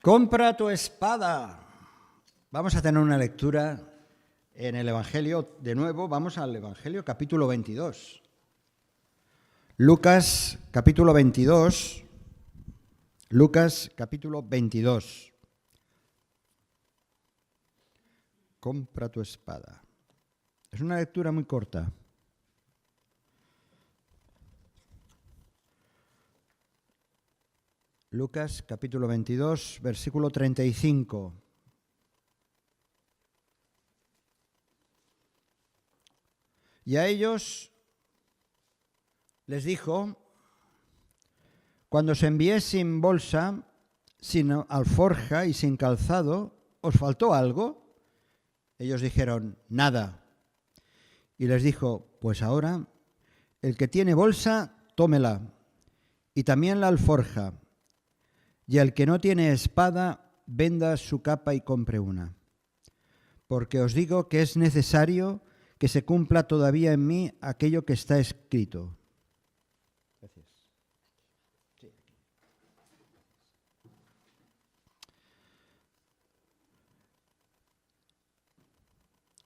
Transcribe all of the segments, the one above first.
Compra tu espada. Vamos a tener una lectura en el Evangelio. De nuevo, vamos al Evangelio capítulo 22. Lucas capítulo 22. Lucas capítulo 22. Compra tu espada. Es una lectura muy corta. Lucas capítulo 22, versículo 35. Y a ellos les dijo: cuando os envié sin bolsa, sin alforja y sin calzado, ¿os faltó algo? Ellos dijeron: nada. Y les dijo: pues ahora, el que tiene bolsa, tómela, y también la alforja. Y el que no tiene espada, venda su capa y compre una. Porque os digo que es necesario que se cumpla todavía en mí aquello que está escrito. Gracias. Sí.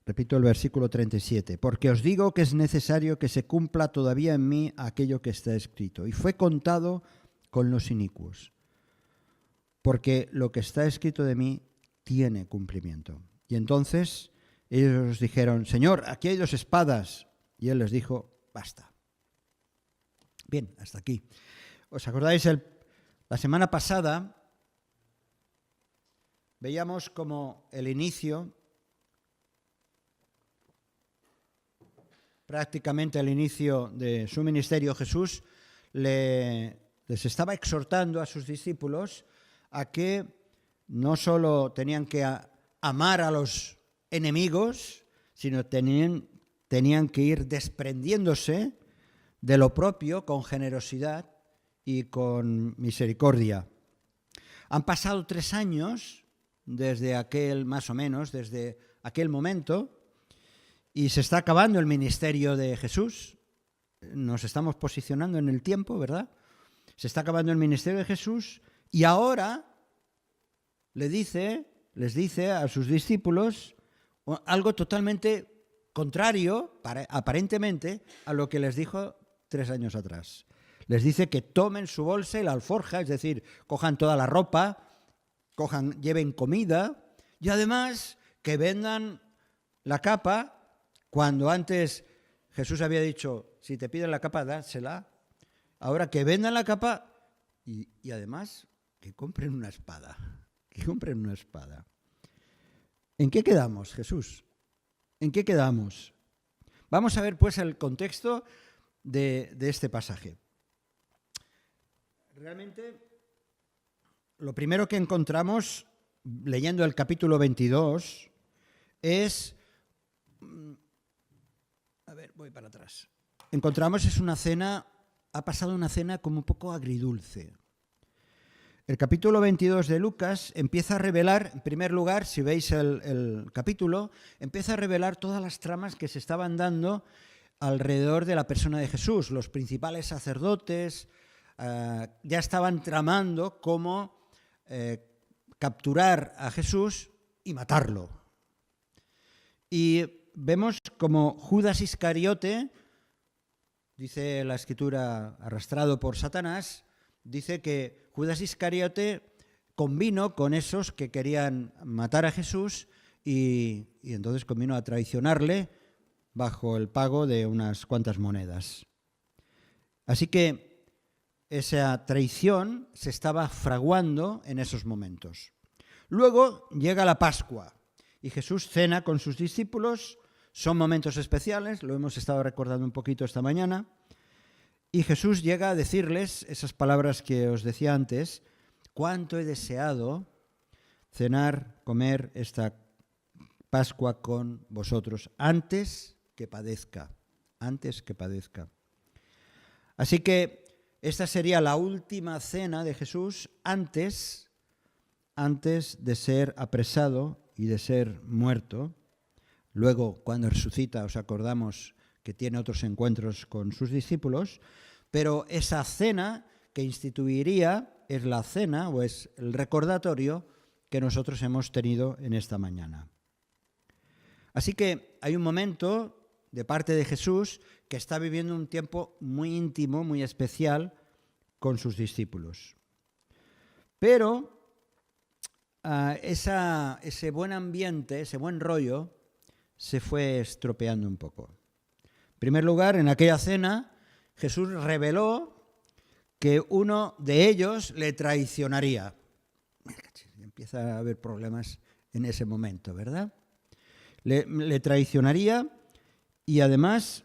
Repito el versículo 37. Porque os digo que es necesario que se cumpla todavía en mí aquello que está escrito. Y fue contado con los inicuos. Porque lo que está escrito de mí tiene cumplimiento. Y entonces ellos dijeron: Señor, aquí hay 2 espadas. Y él les dijo: basta. Bien, hasta aquí. ¿Os acordáis? La semana pasada veíamos como el inicio, prácticamente el inicio de su ministerio, Jesús les estaba exhortando a sus discípulos a que no solo tenían que amar a los enemigos, sino tenían que ir desprendiéndose de lo propio con generosidad y con misericordia. Han pasado 3 años desde más o menos, desde aquel momento, y se está acabando el ministerio de Jesús. Nos estamos posicionando en el tiempo, ¿verdad? Se está acabando el ministerio de Jesús. Y ahora les dice a sus discípulos algo totalmente contrario, aparentemente, a lo que les dijo 3 años atrás. Les dice que tomen su bolsa y la alforja, es decir, cojan toda la ropa, lleven comida y además que vendan la capa, cuando antes Jesús había dicho: si te piden la capa, dásela. Ahora que vendan la capa y además que compren una espada. Que compren una espada. ¿En qué quedamos, Jesús? ¿En qué quedamos? Vamos a ver, pues, el contexto de este pasaje. Realmente, lo primero que encontramos, leyendo el capítulo 22, es... A ver, voy para atrás. Encontramos, ha pasado una cena como un poco agridulce. El capítulo 22 de Lucas empieza a revelar, en primer lugar, si veis el capítulo, empieza a revelar todas las tramas que se estaban dando alrededor de la persona de Jesús. Los principales sacerdotes ya estaban tramando cómo capturar a Jesús y matarlo. Y vemos como Judas Iscariote, dice la Escritura, arrastrado por Satanás, dice que Judas Iscariote convino con esos que querían matar a Jesús y entonces convino a traicionarle bajo el pago de unas cuantas monedas. Así que esa traición se estaba fraguando en esos momentos. Luego llega la Pascua y Jesús cena con sus discípulos. Son momentos especiales, lo hemos estado recordando un poquito esta mañana. Y Jesús llega a decirles esas palabras que os decía antes: cuánto he deseado cenar, comer esta Pascua con vosotros antes que padezca. Así que esta sería la última cena de Jesús antes de ser apresado y de ser muerto. Luego, cuando resucita, os acordamos que tiene otros encuentros con sus discípulos, pero esa cena que instituiría es la cena o es el recordatorio que nosotros hemos tenido en esta mañana. Así que hay un momento de parte de Jesús que está viviendo un tiempo muy íntimo, muy especial con sus discípulos. Pero ese buen ambiente, ese buen rollo, se fue estropeando un poco. En primer lugar, en aquella cena, Jesús reveló que uno de ellos le traicionaría. Empieza a haber problemas en ese momento, ¿verdad? Le traicionaría y además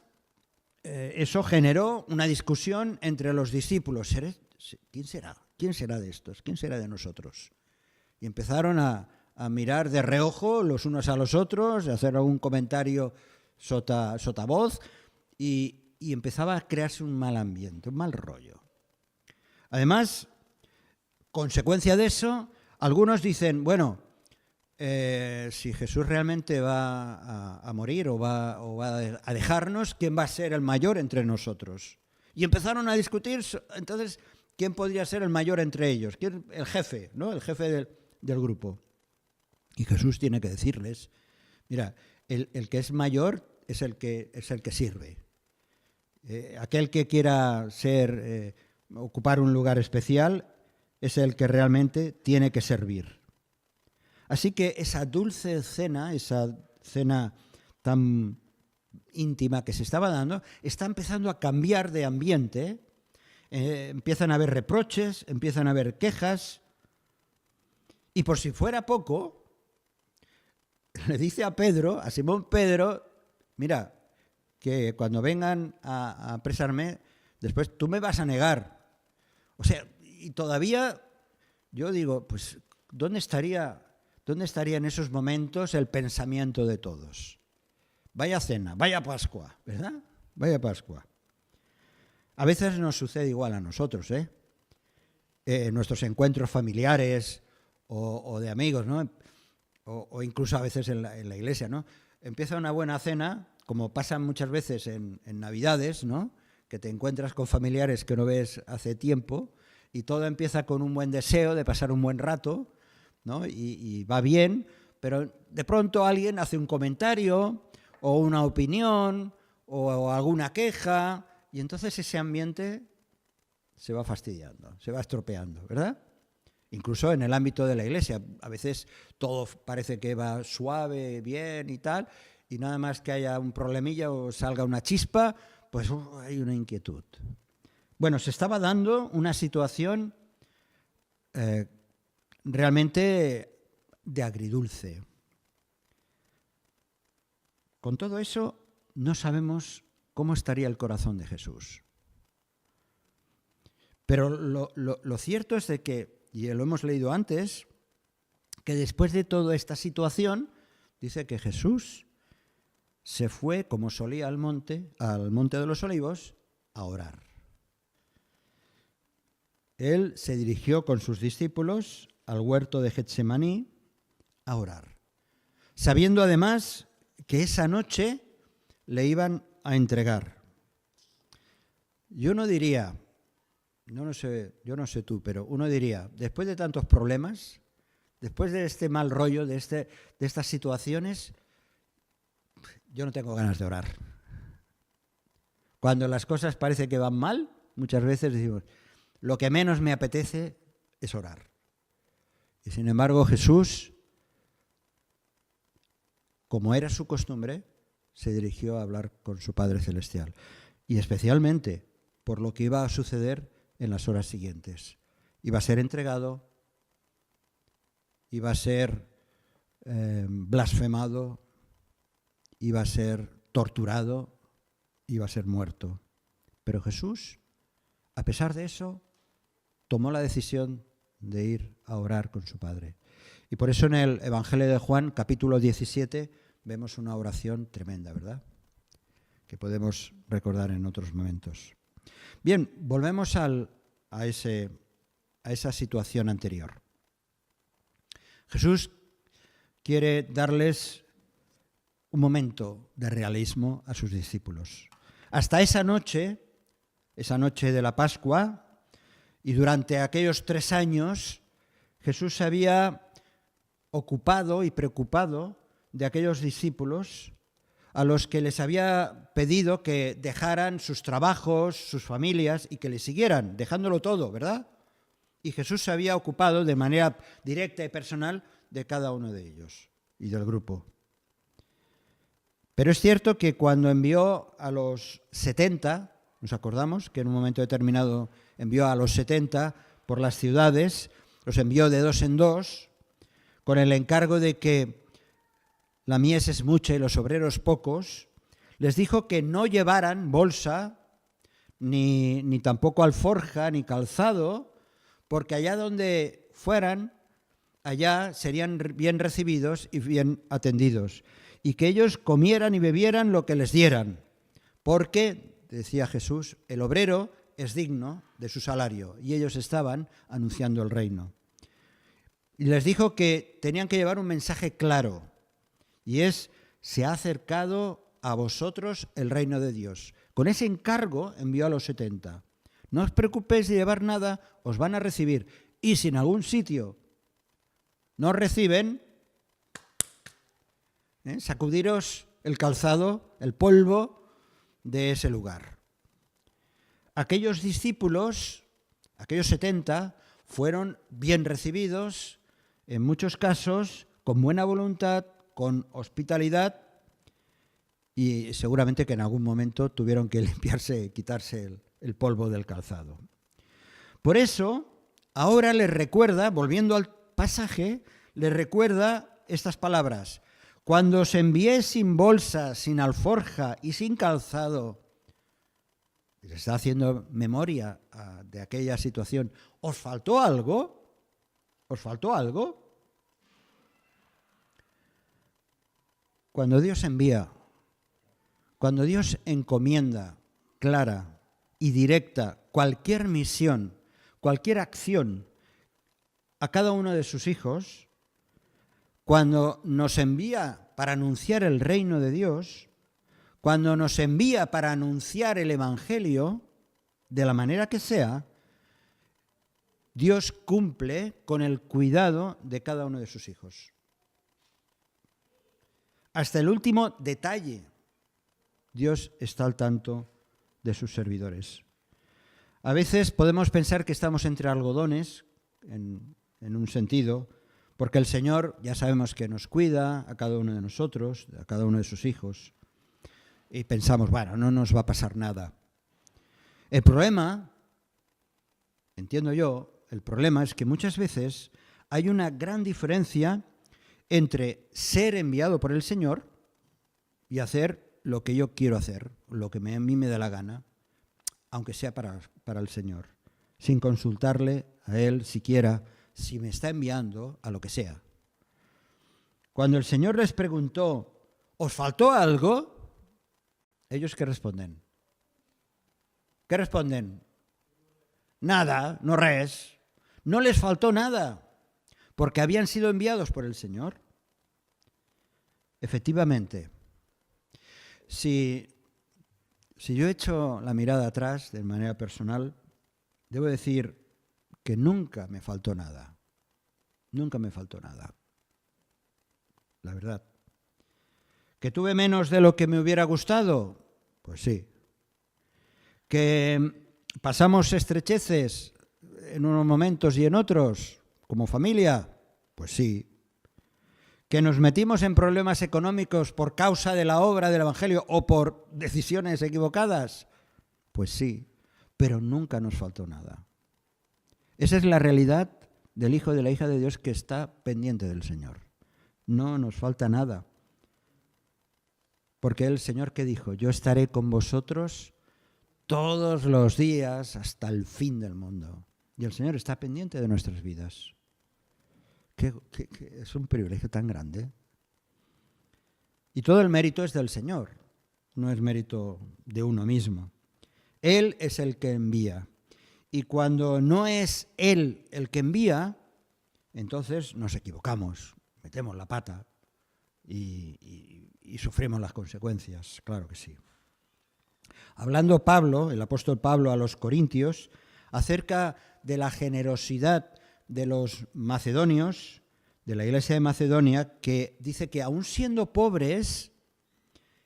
eso generó una discusión entre los discípulos. ¿Quién será? ¿Quién será de estos? ¿Quién será de nosotros? Y empezaron a mirar de reojo los unos a los otros, a hacer algún comentario sotavoz y empezaba a crearse un mal ambiente, un mal rollo. Además, consecuencia de eso, algunos dicen, bueno, si Jesús realmente va a morir o va a dejarnos, ¿quién va a ser el mayor entre nosotros? Y empezaron a discutir, entonces, ¿quién podría ser el mayor entre ellos? ¿Quién? El jefe, ¿no? El jefe del grupo. Y Jesús tiene que decirles, mira, el que es mayor es el que sirve. Aquel que quiera ocupar un lugar especial es el que realmente tiene que servir. Así que esa dulce cena, esa cena tan íntima que se estaba dando, está empezando a cambiar de ambiente. Empiezan a haber reproches, empiezan a haber quejas. Y por si fuera poco, le dice a Simón Pedro, mira, que cuando vengan a apresarme, después tú me vas a negar. O sea, y todavía yo digo, pues, ¿dónde estaría en esos momentos el pensamiento de todos? Vaya cena, vaya Pascua, ¿verdad? Vaya Pascua. A veces nos sucede igual a nosotros, nuestros encuentros familiares o de amigos, ¿no? O incluso a veces en la iglesia, ¿no? Empieza una buena cena, como pasa muchas veces en Navidades, ¿no? Que te encuentras con familiares que no ves hace tiempo y todo empieza con un buen deseo de pasar un buen rato, ¿no? Y va bien, pero de pronto alguien hace un comentario o una opinión o alguna queja y entonces ese ambiente se va fastidiando, se va estropeando, ¿verdad? Incluso en el ámbito de la iglesia, a veces todo parece que va suave, bien y tal, y nada más que haya un problemilla o salga una chispa, pues hay una inquietud. Bueno, se estaba dando una situación realmente de agridulce. Con todo eso, no sabemos cómo estaría el corazón de Jesús. Pero lo cierto es de que, y lo hemos leído antes, que después de toda esta situación, dice que Jesús se fue, como solía, al monte de los Olivos, a orar. Él se dirigió con sus discípulos al huerto de Getsemaní a orar, sabiendo además que esa noche le iban a entregar. Yo no sé tú, pero uno diría, después de tantos problemas, después de este mal rollo, de estas situaciones, yo no tengo ganas de orar. Cuando las cosas parece que van mal, muchas veces decimos, lo que menos me apetece es orar. Y sin embargo Jesús, como era su costumbre, se dirigió a hablar con su Padre Celestial. Y especialmente por lo que iba a suceder en las horas siguientes. Iba a ser entregado, iba a ser blasfemado, iba a ser torturado, iba a ser muerto. Pero Jesús, a pesar de eso, tomó la decisión de ir a orar con su Padre. Y por eso en el Evangelio de Juan, capítulo 17, vemos una oración tremenda, ¿verdad? Que podemos recordar en otros momentos. Bien, volvemos a esa situación anterior. Jesús quiere darles un momento de realismo a sus discípulos. Hasta esa noche de la Pascua, Y durante aquellos 3 años Jesús se había ocupado y preocupado de aquellos discípulos a los que les había pedido que dejaran sus trabajos, sus familias y que le siguieran, dejándolo todo, ¿verdad? Y Jesús se había ocupado de manera directa y personal de cada uno de ellos y del grupo. Pero es cierto que cuando envió a los 70, nos acordamos que en un momento determinado envió a los 70 por las ciudades, los envió de 2 en 2, con el encargo de que la mies es mucha y los obreros pocos, les dijo que no llevaran bolsa, ni tampoco alforja, ni calzado, porque allá donde fueran, allá serían bien recibidos y bien atendidos, y que ellos comieran y bebieran lo que les dieran, porque, decía Jesús, el obrero es digno de su salario, y ellos estaban anunciando el reino. Y les dijo que tenían que llevar un mensaje claro, y es: se ha acercado a vosotros el reino de Dios. Con ese encargo envió a los 70. No os preocupéis de llevar nada, os van a recibir. Y si en algún sitio no os reciben, sacudiros el calzado, el polvo de ese lugar. Aquellos discípulos, aquellos 70, fueron bien recibidos, en muchos casos, con buena voluntad, con hospitalidad, y seguramente que en algún momento tuvieron que limpiarse, quitarse el polvo del calzado. Por eso, ahora les recuerda, volviendo al pasaje, les recuerda estas palabras: cuando os envié sin bolsa, sin alforja y sin calzado, les está haciendo memoria de aquella situación, ¿os faltó algo? ¿Os faltó algo? Cuando Dios envía, cuando Dios encomienda clara y directa cualquier misión, cualquier acción a cada uno de sus hijos, cuando nos envía para anunciar el reino de Dios, cuando nos envía para anunciar el Evangelio, de la manera que sea, Dios cumple con el cuidado de cada uno de sus hijos. Hasta el último detalle, Dios está al tanto de sus servidores. A veces podemos pensar que estamos entre algodones, en un sentido, porque el Señor ya sabemos que nos cuida a cada uno de nosotros, a cada uno de sus hijos, y pensamos, bueno, no nos va a pasar nada. El problema, entiendo yo, el problema es que muchas veces hay una gran diferencia entre ser enviado por el Señor y hacer lo que yo quiero hacer, lo que a mí me da la gana, aunque sea para el Señor, sin consultarle a Él siquiera si me está enviando a lo que sea. Cuando el Señor les preguntó, ¿os faltó algo? ¿Ellos qué responden? ¿Qué responden? Nada, no res. No les faltó nada, porque habían sido enviados por el Señor. Efectivamente, si yo echo la mirada atrás de manera personal, debo decir que nunca me faltó nada. Nunca me faltó nada. La verdad. ¿Que tuve menos de lo que me hubiera gustado? Pues sí. ¿Que pasamos estrecheces en unos momentos y en otros, como familia? Pues sí. ¿Que nos metimos en problemas económicos por causa de la obra del Evangelio o por decisiones equivocadas? Pues sí, pero nunca nos faltó nada. Esa es la realidad del hijo y de la hija de Dios que está pendiente del Señor. No nos falta nada. Porque el Señor, ¿qué dijo? Yo estaré con vosotros todos los días hasta el fin del mundo. Y el Señor está pendiente de nuestras vidas. Que es un privilegio tan grande. Y todo el mérito es del Señor, no es mérito de uno mismo. Él es el que envía. Y cuando no es Él el que envía, entonces nos equivocamos, metemos la pata y sufrimos las consecuencias, claro que sí. Hablando Pablo, el apóstol Pablo a los Corintios, acerca de la generosidad de los macedonios, de la iglesia de Macedonia, que dice que aun siendo pobres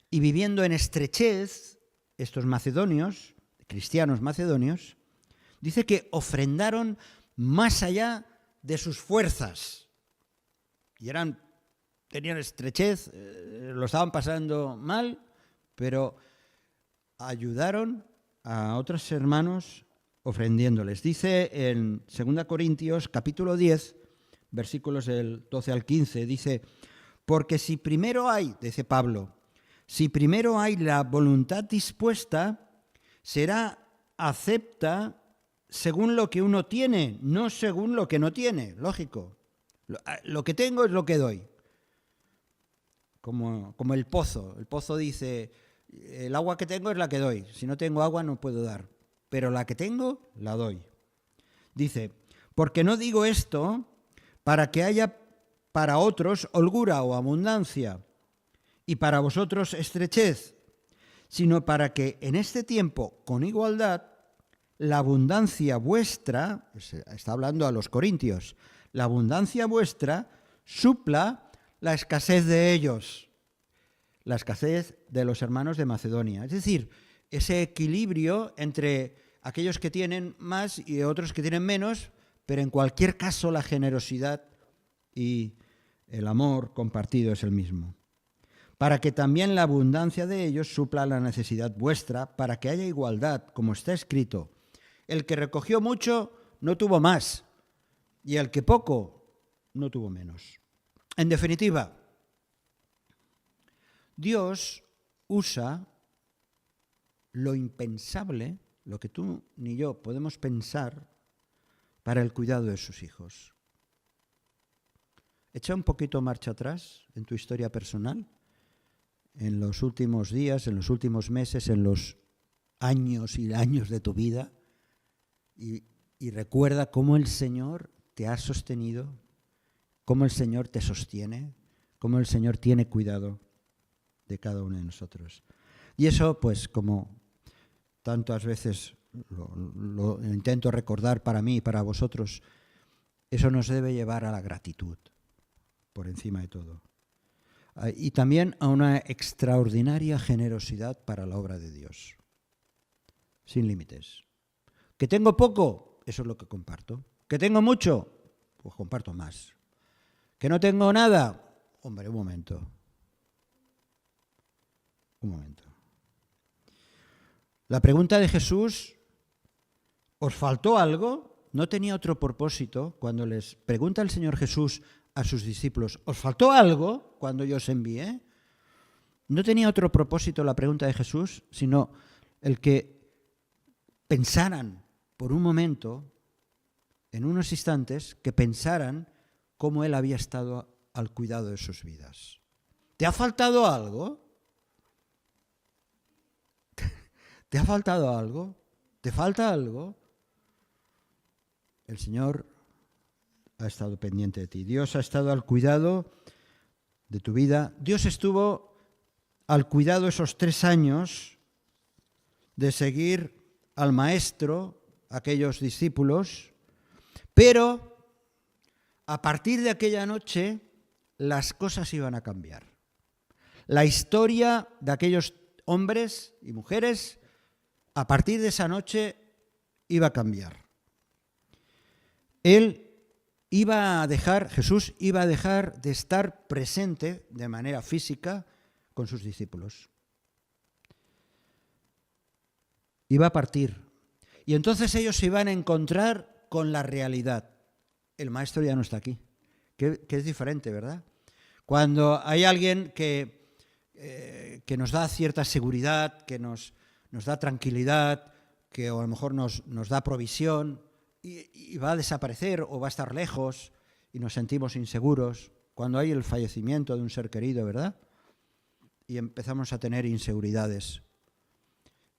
y viviendo en estrechez, estos macedonios, cristianos macedonios, dice que ofrendaron más allá de sus fuerzas. Y tenían estrechez, lo estaban pasando mal, pero ayudaron a otros hermanos ofrendiéndoles. Dice en 2 Corintios capítulo 10, versículos del 12 al 15, dice, porque si primero hay, dice Pablo, si primero hay la voluntad dispuesta, será acepta según lo que uno tiene, no según lo que no tiene, lógico. Lo que tengo es lo que doy. Como el pozo. El pozo dice, el agua que tengo es la que doy. Si no tengo agua no puedo dar. Pero la que tengo, la doy. Dice, porque no digo esto para que haya para otros holgura o abundancia y para vosotros estrechez, sino para que en este tiempo, con igualdad, la abundancia vuestra, está hablando a los corintios, la abundancia vuestra supla la escasez de ellos, la escasez de los hermanos de Macedonia. Es decir, ese equilibrio entre aquellos que tienen más y otros que tienen menos, pero en cualquier caso la generosidad y el amor compartido es el mismo. Para que también la abundancia de ellos supla la necesidad vuestra, para que haya igualdad, como está escrito. El que recogió mucho no tuvo más, y el que poco no tuvo menos. En definitiva, Dios usa lo impensable, lo que tú ni yo podemos pensar, para el cuidado de sus hijos. Echa un poquito marcha atrás en tu historia personal, en los últimos días, en los últimos meses, en los años y años de tu vida, y recuerda cómo el Señor te ha sostenido, cómo el Señor te sostiene, cómo el Señor tiene cuidado de cada uno de nosotros. Y eso, pues, como tantas veces lo intento recordar para mí y para vosotros, eso nos debe llevar a la gratitud, por encima de todo. Y también a una extraordinaria generosidad para la obra de Dios, sin límites. ¿Que tengo poco? Eso es lo que comparto. ¿Que tengo mucho? Pues comparto más. ¿Que no tengo nada? Hombre, un momento. La pregunta de Jesús, ¿os faltó algo? No tenía otro propósito cuando les pregunta el Señor Jesús a sus discípulos, ¿os faltó algo cuando yo os envié? No tenía otro propósito la pregunta de Jesús, sino el que pensaran por un momento, en unos instantes, que pensaran cómo Él había estado al cuidado de sus vidas. ¿Te ha faltado algo? ¿Te ha faltado algo? ¿Te falta algo? El Señor ha estado pendiente de ti. Dios ha estado al cuidado de tu vida. Dios estuvo al cuidado esos 3 años de seguir al Maestro, aquellos discípulos, pero a partir de aquella noche las cosas iban a cambiar. La historia de aquellos hombres y mujeres, a partir de esa noche, iba a cambiar. Jesús iba a dejar de estar presente de manera física con sus discípulos. Iba a partir. Y entonces ellos se iban a encontrar con la realidad. El Maestro ya no está aquí. Que es diferente, ¿verdad? Cuando hay alguien que nos da cierta seguridad, que nos da tranquilidad, que a lo mejor nos da provisión, y va a desaparecer o va a estar lejos y nos sentimos inseguros. Cuando hay el fallecimiento de un ser querido, ¿verdad? Y empezamos a tener inseguridades.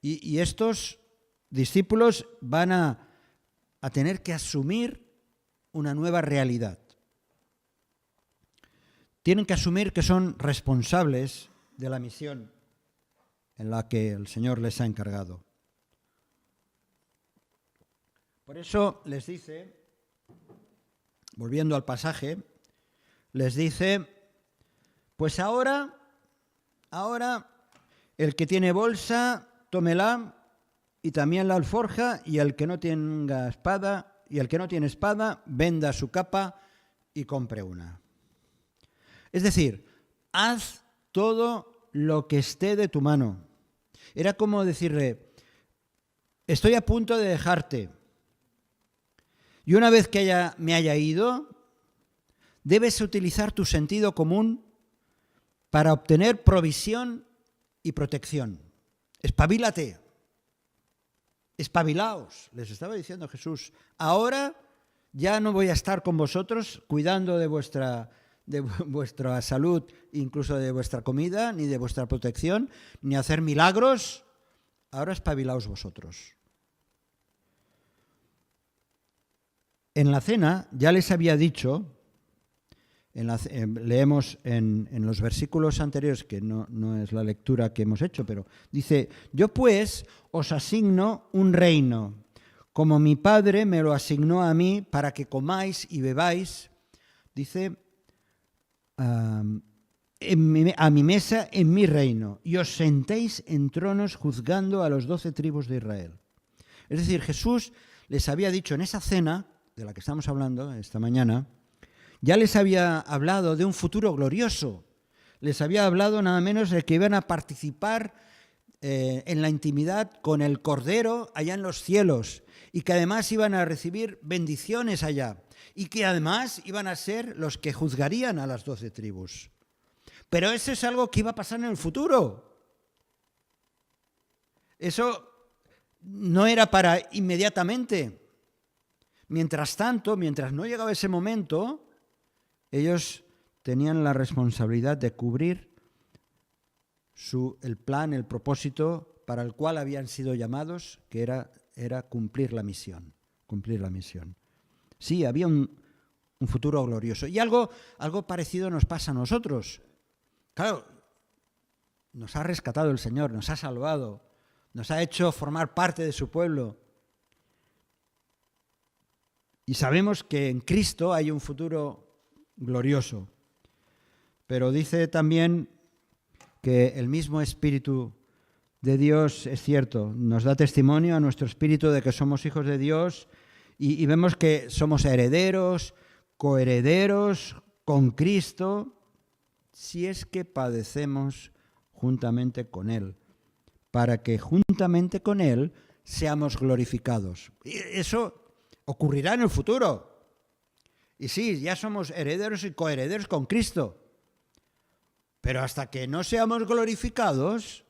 Y estos discípulos van a tener que asumir una nueva realidad. Tienen que asumir que son responsables de la misión en la que el Señor les ha encargado. Por eso les dice, volviendo al pasaje, les dice, pues ahora el que tiene bolsa, tómela, y también la alforja, y el que no tenga espada, y el que no tiene espada, venda su capa y compre una. Es decir, haz todo lo que esté de tu mano. Era como decirle, estoy a punto de dejarte, y una vez que me haya ido, debes utilizar tu sentido común para obtener provisión y protección. Espabilate. Espabilaos, les estaba diciendo Jesús. Ahora ya no voy a estar con vosotros cuidando de vuestra salud, incluso de vuestra comida, ni de vuestra protección, ni hacer milagros. Ahora espabilaos vosotros. En la cena ya les había dicho, leemos en los versículos anteriores, que no es la lectura que hemos hecho, pero dice, yo pues os asigno un reino, como mi Padre me lo asignó a mí, para que comáis y bebáis, dice, a mi mesa en mi reino, y os sentéis en tronos juzgando a los 12 tribus de Israel. Es decir, Jesús les había dicho en esa cena, de la que estamos hablando esta mañana, ya les había hablado de un futuro glorioso. Les había hablado nada menos de que iban a participar en la intimidad con el Cordero allá en los cielos y que además iban a recibir bendiciones allá y que además iban a ser los que juzgarían a las 12 tribus. Pero eso es algo que iba a pasar en el futuro. Eso no era para inmediatamente. Mientras tanto, mientras no llegaba ese momento, ellos tenían la responsabilidad de cubrir el plan, el propósito para el cual habían sido llamados, que era cumplir la misión. Cumplir la misión. Sí, había un futuro glorioso. Y algo parecido nos pasa a nosotros. Claro, nos ha rescatado el Señor, nos ha salvado, nos ha hecho formar parte de su pueblo. Y sabemos que en Cristo hay un futuro glorioso. Pero dice también que el mismo Espíritu de Dios, es cierto, nos da testimonio a nuestro espíritu de que somos hijos de Dios y vemos que somos herederos, coherederos con Cristo, si es que padecemos juntamente con Él, para que juntamente con Él seamos glorificados. Y eso ocurrirá en el futuro. Y sí, ya somos herederos y coherederos con Cristo. Pero hasta que no seamos glorificados,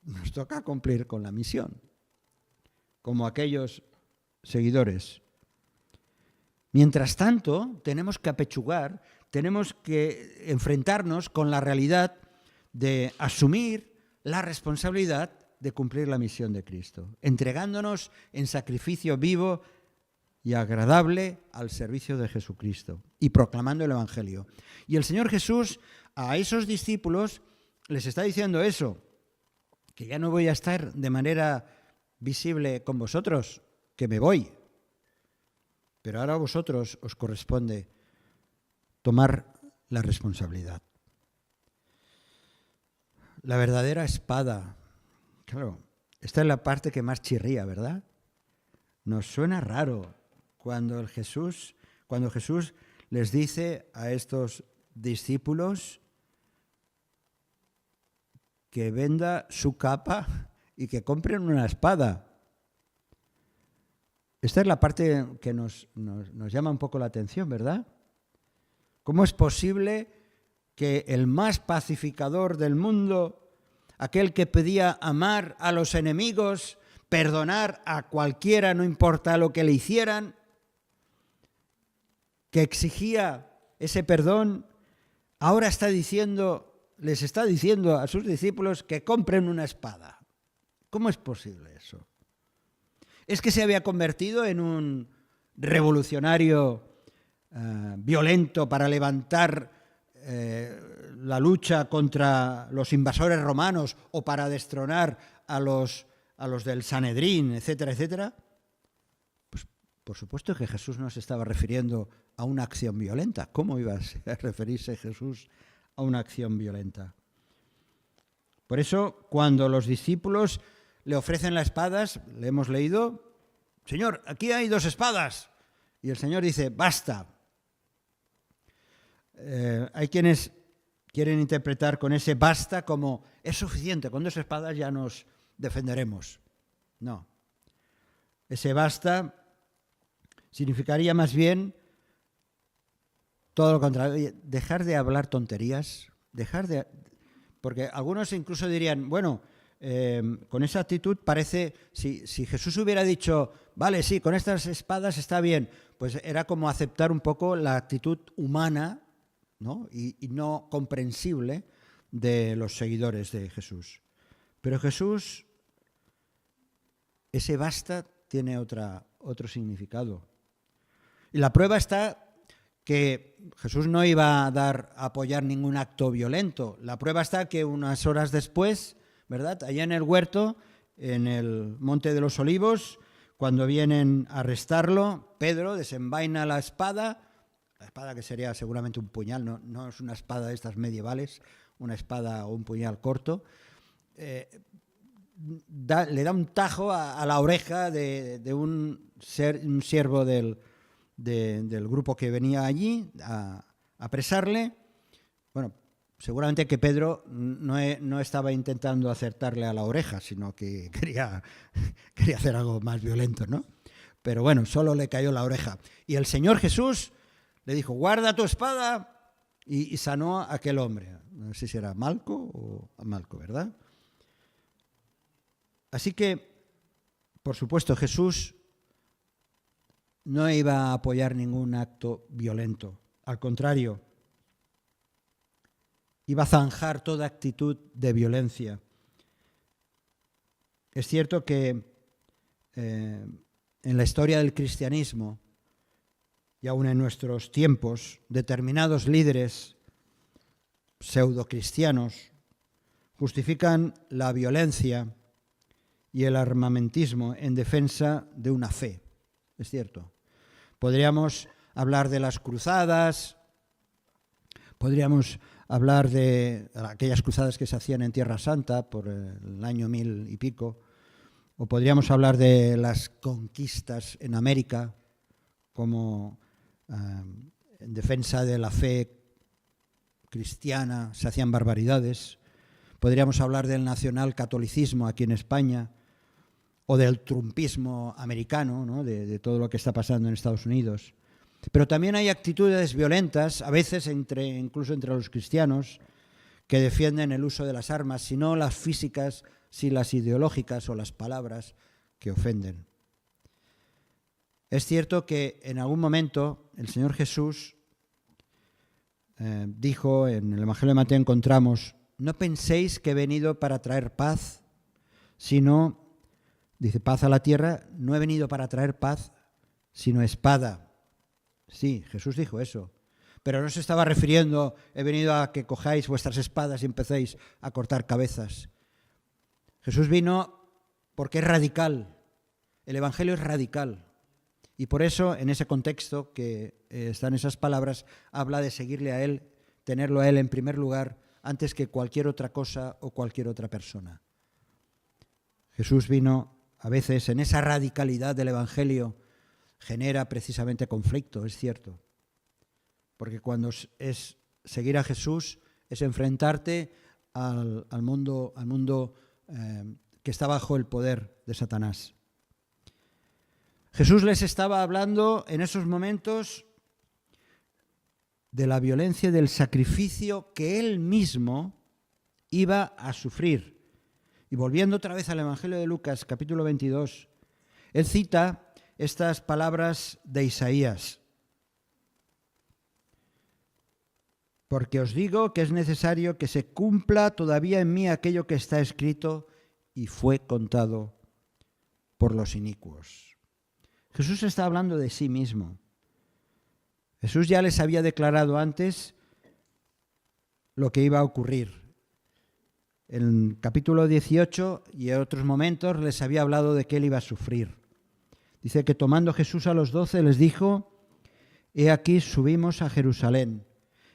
nos toca cumplir con la misión, como aquellos seguidores. Mientras tanto, tenemos que apechugar, tenemos que enfrentarnos con la realidad de asumir la responsabilidad de cumplir la misión de Cristo, entregándonos en sacrificio vivo y agradable al servicio de Jesucristo y proclamando el Evangelio. Y el Señor Jesús a esos discípulos les está diciendo eso, que ya no voy a estar de manera visible con vosotros, que me voy. Pero ahora a vosotros os corresponde tomar la responsabilidad. La verdadera espada, claro, esta es la parte que más chirría, ¿verdad? Nos suena raro cuando Jesús les dice a estos discípulos que venda su capa y que compren una espada. Esta es la parte que nos llama un poco la atención, ¿verdad? ¿Cómo es posible que el más pacificador del mundo, aquel que pedía amar a los enemigos, perdonar a cualquiera, no importa lo que le hicieran, que exigía ese perdón, ahora les está diciendo a sus discípulos que compren una espada? ¿Cómo es posible eso? ¿Es que se había convertido en un revolucionario violento para levantar la lucha contra los invasores romanos o para destronar a los del Sanedrín, etcétera, etcétera? Por supuesto que Jesús no se estaba refiriendo a una acción violenta. ¿Cómo iba a referirse Jesús a una acción violenta? Por eso, cuando los discípulos le ofrecen las espadas, le hemos leído, Señor, aquí hay 2 espadas. Y el Señor dice, basta. Hay quienes quieren interpretar con ese basta como, es suficiente, con 2 espadas ya nos defenderemos. No. Ese basta significaría más bien todo lo contrario, dejar de hablar tonterías, porque algunos incluso dirían, bueno, con esa actitud parece, si Jesús hubiera dicho, vale, sí, con estas espadas está bien, pues era como aceptar un poco la actitud humana, ¿no? Y no comprensible de los seguidores de Jesús. Pero Jesús, ese basta tiene otro significado. Y la prueba está que Jesús no iba a apoyar ningún acto violento. La prueba está que unas horas después, ¿verdad?, allá en el huerto, en el Monte de los Olivos, cuando vienen a arrestarlo, Pedro desenvaina la espada que sería seguramente un puñal, no es una espada de estas medievales, una espada o un puñal corto, le da un tajo a la oreja de un siervo del grupo que venía allí a apresarle. Bueno, seguramente que Pedro no estaba intentando acertarle a la oreja, sino que quería hacer algo más violento, ¿no? Pero bueno, solo le cayó la oreja. Y el Señor Jesús le dijo, guarda tu espada, y sanó a aquel hombre. No sé si era Malco o Malco, ¿verdad? Así que, por supuesto, Jesús no iba a apoyar ningún acto violento. Al contrario, iba a zanjar toda actitud de violencia. Es cierto que en la historia del cristianismo, y aún en nuestros tiempos, determinados líderes pseudocristianos justifican la violencia y el armamentismo en defensa de una fe. Es cierto. Podríamos hablar de las cruzadas, podríamos hablar de aquellas cruzadas que se hacían en Tierra Santa por el año 1000 y pico, o podríamos hablar de las conquistas en América como en defensa de la fe cristiana se hacían barbaridades. Podríamos hablar del nacionalcatolicismo aquí en España o del trumpismo americano, ¿no? de todo lo que está pasando en Estados Unidos. Pero también hay actitudes violentas, a veces incluso entre los cristianos, que defienden el uso de las armas, si no las físicas, si las ideológicas o las palabras que ofenden. Es cierto que en algún momento el Señor Jesús dijo, en el Evangelio de Mateo encontramos, no penséis que he venido para traer paz, sino, dice, paz a la tierra, no he venido para traer paz, sino espada. Sí, Jesús dijo eso, pero no se estaba refiriendo, he venido a que cojáis vuestras espadas y empecéis a cortar cabezas. Jesús vino porque es radical, el Evangelio es radical. Y por eso, en ese contexto que están esas palabras, habla de seguirle a Él, tenerlo a Él en primer lugar, antes que cualquier otra cosa o cualquier otra persona. Jesús vino, a veces, en esa radicalidad del Evangelio, genera precisamente conflicto, es cierto. Porque cuando es seguir a Jesús, es enfrentarte al mundo que está bajo el poder de Satanás. Jesús les estaba hablando en esos momentos de la violencia y del sacrificio que Él mismo iba a sufrir. Y volviendo otra vez al Evangelio de Lucas, capítulo 22, Él cita estas palabras de Isaías. Porque os digo que es necesario que se cumpla todavía en mí aquello que está escrito y fue contado por los inicuos. Jesús está hablando de sí mismo. Jesús ya les había declarado antes lo que iba a ocurrir. En capítulo 18 y en otros momentos les había hablado de que Él iba a sufrir. Dice que tomando Jesús a los 12 les dijo: he aquí subimos a Jerusalén,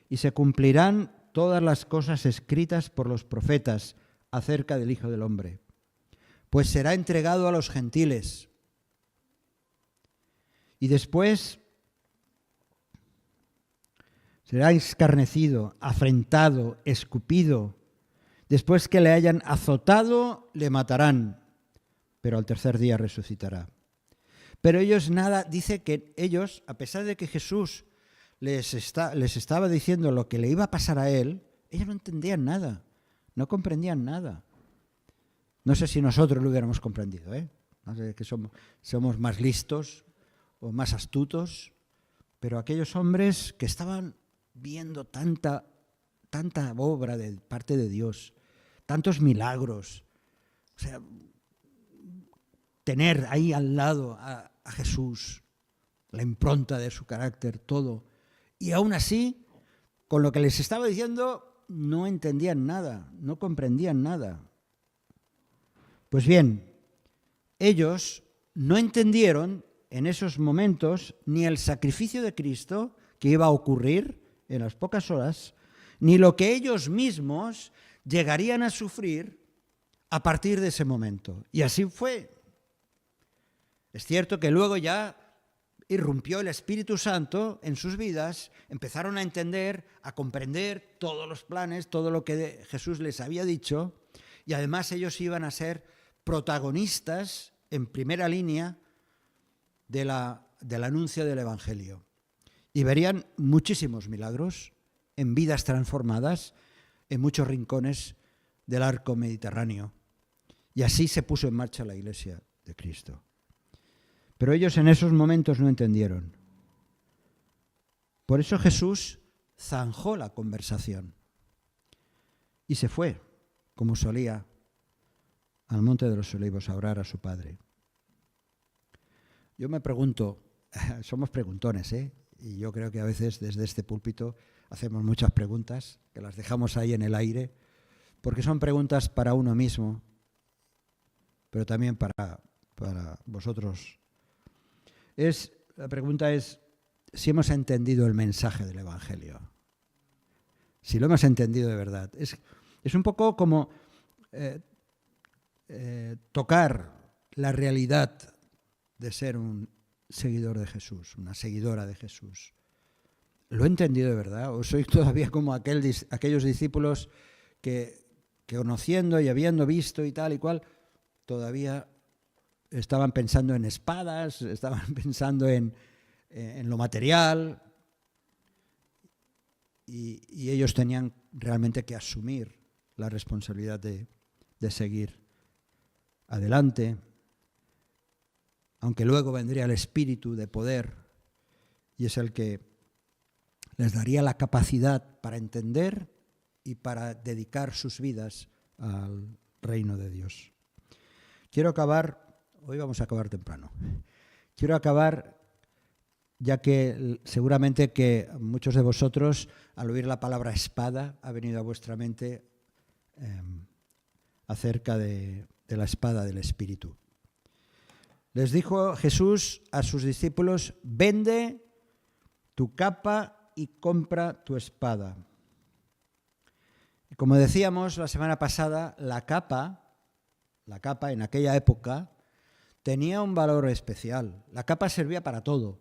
y se cumplirán todas las cosas escritas por los profetas acerca del Hijo del Hombre. Pues será entregado a los gentiles. Y después será escarnecido, afrentado, escupido. Después que le hayan azotado, le matarán, pero al tercer día resucitará. Pero ellos nada, dice que ellos, a pesar de que Jesús les estaba diciendo lo que le iba a pasar a él, ellos no entendían nada, no comprendían nada. No sé si nosotros lo hubiéramos comprendido, ¿eh? No sé, que somos más listos o más astutos, pero aquellos hombres que estaban viendo tanta obra de parte de Dios, tantos milagros, o sea, tener ahí al lado a Jesús, la impronta de su carácter, todo, y aún así, con lo que les estaba diciendo, no entendían nada, no comprendían nada. Pues bien, ellos no entendieron en esos momentos ni el sacrificio de Cristo que iba a ocurrir en las pocas horas, ni lo que ellos mismos llegarían a sufrir a partir de ese momento. Y así fue. Es cierto que luego ya irrumpió el Espíritu Santo en sus vidas, empezaron a entender, a comprender todos los planes, todo lo que Jesús les había dicho, y además ellos iban a ser protagonistas en primera línea del anuncio del Evangelio. Y verían muchísimos milagros en vidas transformadas en muchos rincones del arco mediterráneo. Y así se puso en marcha la Iglesia de Cristo. Pero ellos en esos momentos no entendieron. Por eso Jesús zanjó la conversación y se fue, como solía, al Monte de los Olivos a orar a su Padre. Yo me pregunto, somos preguntones, ¿eh? Y yo creo que a veces desde este púlpito hacemos muchas preguntas, que las dejamos ahí en el aire, porque son preguntas para uno mismo, pero también para vosotros. La pregunta es si hemos entendido el mensaje del Evangelio, si lo hemos entendido de verdad. Es un poco como tocar la realidad de ser un seguidor de Jesús, una seguidora de Jesús. ¿Lo he entendido de verdad? ¿O soy todavía como aquellos discípulos que conociendo y habiendo visto y tal y cual, todavía estaban pensando en espadas, estaban pensando en lo material, y ellos tenían realmente que asumir la responsabilidad de seguir adelante, aunque luego vendría el Espíritu de poder, y es el que les daría la capacidad para entender y para dedicar sus vidas al reino de Dios. Quiero acabar, hoy vamos a acabar temprano, quiero acabar ya que seguramente que muchos de vosotros al oír la palabra espada ha venido a vuestra mente acerca de la espada del Espíritu. Les dijo Jesús a sus discípulos: vende tu capa y compra tu espada. Y como decíamos la semana pasada, la capa en aquella época tenía un valor especial. La capa servía para todo.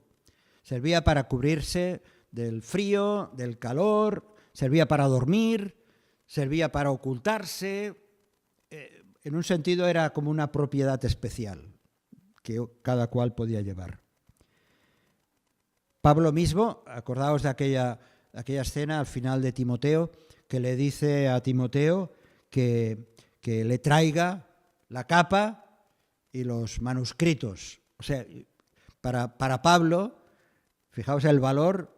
Servía para cubrirse del frío, del calor, servía para dormir, servía para ocultarse. En un sentido era como una propiedad especial que cada cual podía llevar. Pablo mismo, acordaos de aquella escena al final de Timoteo, que le dice a Timoteo que le traiga la capa y los manuscritos. O sea, para Pablo, fijaos el valor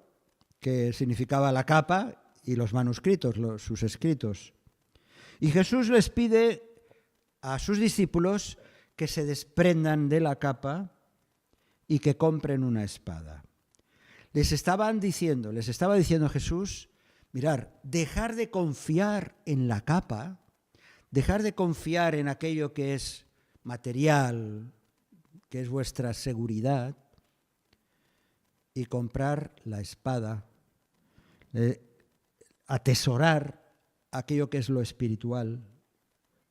que significaba la capa y los manuscritos, sus escritos. Y Jesús les pide a sus discípulos que se desprendan de la capa y que compren una espada. Les estaba diciendo Jesús, mirar, dejar de confiar en la capa, dejar de confiar en aquello que es material, que es vuestra seguridad, y comprar la espada, atesorar aquello que es lo espiritual,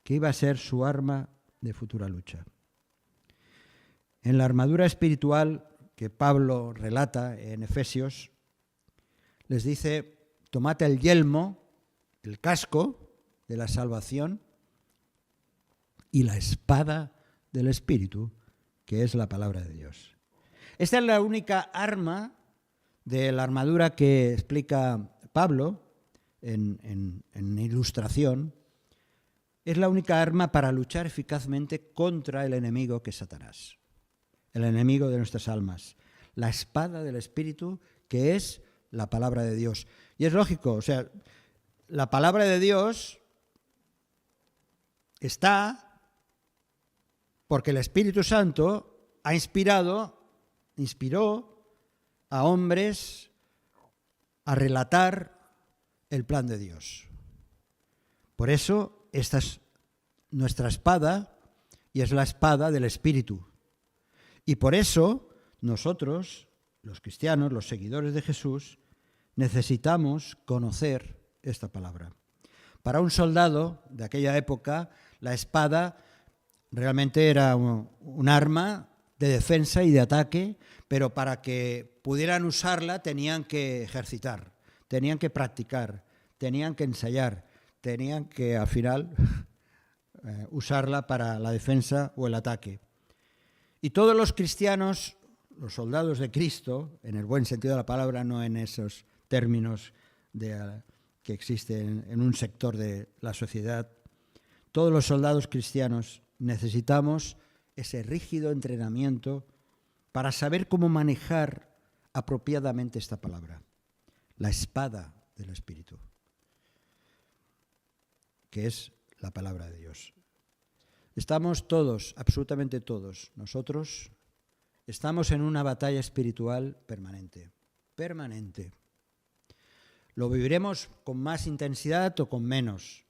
que iba a ser su arma de futura lucha. En la armadura espiritual que Pablo relata en Efesios, les dice: tomad el yelmo, el casco de la salvación y la espada del Espíritu, que es la palabra de Dios. Esta es la única arma de la armadura que explica Pablo en ilustración. Es la única arma para luchar eficazmente contra el enemigo que es Satanás, el enemigo de nuestras almas. La espada del Espíritu, que es la palabra de Dios. Y es lógico, o sea, la palabra de Dios está porque el Espíritu Santo inspiró a hombres a relatar el plan de Dios. Por eso esta es nuestra espada y es la espada del Espíritu. Y por eso nosotros, los cristianos, los seguidores de Jesús, necesitamos conocer esta palabra. Para un soldado de aquella época, la espada realmente era un arma de defensa y de ataque, pero para que pudieran usarla tenían que ejercitar, tenían que practicar, tenían que ensayar, tenían que al final usarla para la defensa o el ataque. Y todos los cristianos, los soldados de Cristo, en el buen sentido de la palabra, no en esos términos que existen en un sector de la sociedad, todos los soldados cristianos necesitamos ese rígido entrenamiento para saber cómo manejar apropiadamente esta palabra, la espada del Espíritu, que es la palabra de Dios. Estamos todos, absolutamente todos, nosotros estamos en una batalla espiritual permanente, permanente. Lo viviremos con más intensidad o con menos,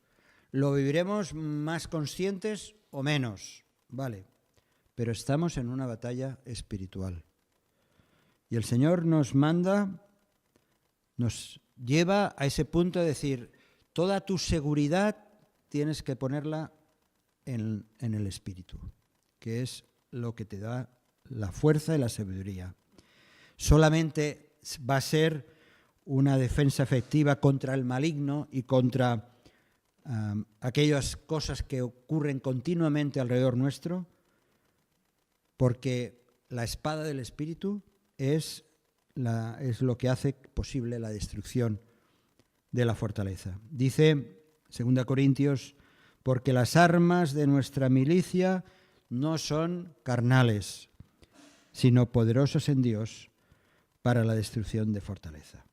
lo viviremos más conscientes o menos, ¿vale? Pero estamos en una batalla espiritual. Y el Señor nos manda, nos lleva a ese punto de decir, toda tu seguridad tienes que ponerla en el Espíritu, que es lo que te da la fuerza y la sabiduría. Solamente va a ser una defensa efectiva contra el maligno y contra aquellas cosas que ocurren continuamente alrededor nuestro, porque la espada del Espíritu es lo que hace posible la destrucción de la fortaleza. Dice 2 Corintios, porque las armas de nuestra milicia no son carnales, sino poderosas en Dios para la destrucción de fortaleza.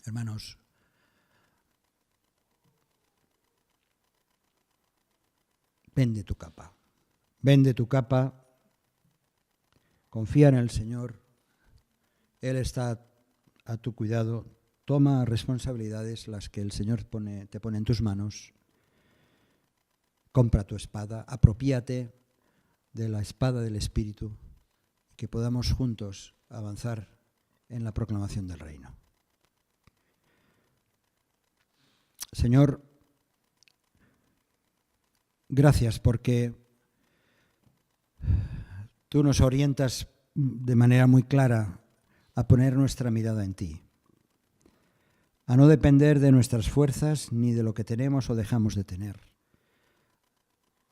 Hermanos, vende tu capa, confía en el Señor, Él está a tu cuidado, toma responsabilidades las que el Señor te pone en tus manos, compra tu espada, apropiate de la espada del Espíritu, que podamos juntos avanzar en la proclamación del reino. Señor, gracias porque tú nos orientas de manera muy clara a poner nuestra mirada en ti, a no depender de nuestras fuerzas ni de lo que tenemos o dejamos de tener.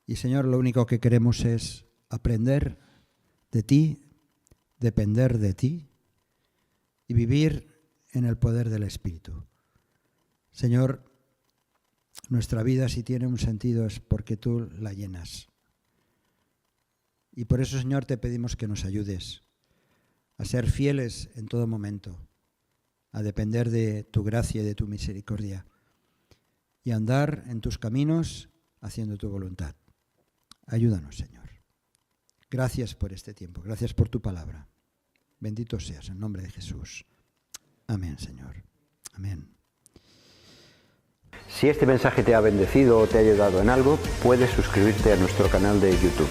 Y Señor, lo único que queremos es aprender de ti, depender de ti y vivir en el poder del Espíritu. Señor, nuestra vida, si tiene un sentido, es porque tú la llenas. Y por eso, Señor, te pedimos que nos ayudes a ser fieles en todo momento, a depender de tu gracia y de tu misericordia y a andar en tus caminos haciendo tu voluntad. Ayúdanos, Señor. Gracias por este tiempo, gracias por tu palabra. Bendito seas en nombre de Jesús. Amén, Señor. Amén. Si este mensaje te ha bendecido o te ha ayudado en algo, puedes suscribirte a nuestro canal de YouTube.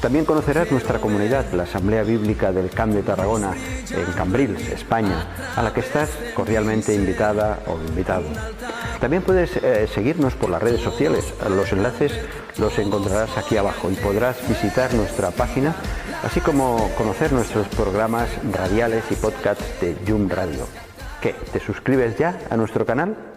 También conocerás nuestra comunidad, la Asamblea Bíblica del Camp de Tarragona, en Cambrils, España, a la que estás cordialmente invitada o invitado. También puedes seguirnos por las redes sociales. Los enlaces los encontrarás aquí abajo y podrás visitar nuestra página, así como conocer nuestros programas radiales y podcasts de Yum Radio. ¿Qué? ¿Te suscribes ya a nuestro canal?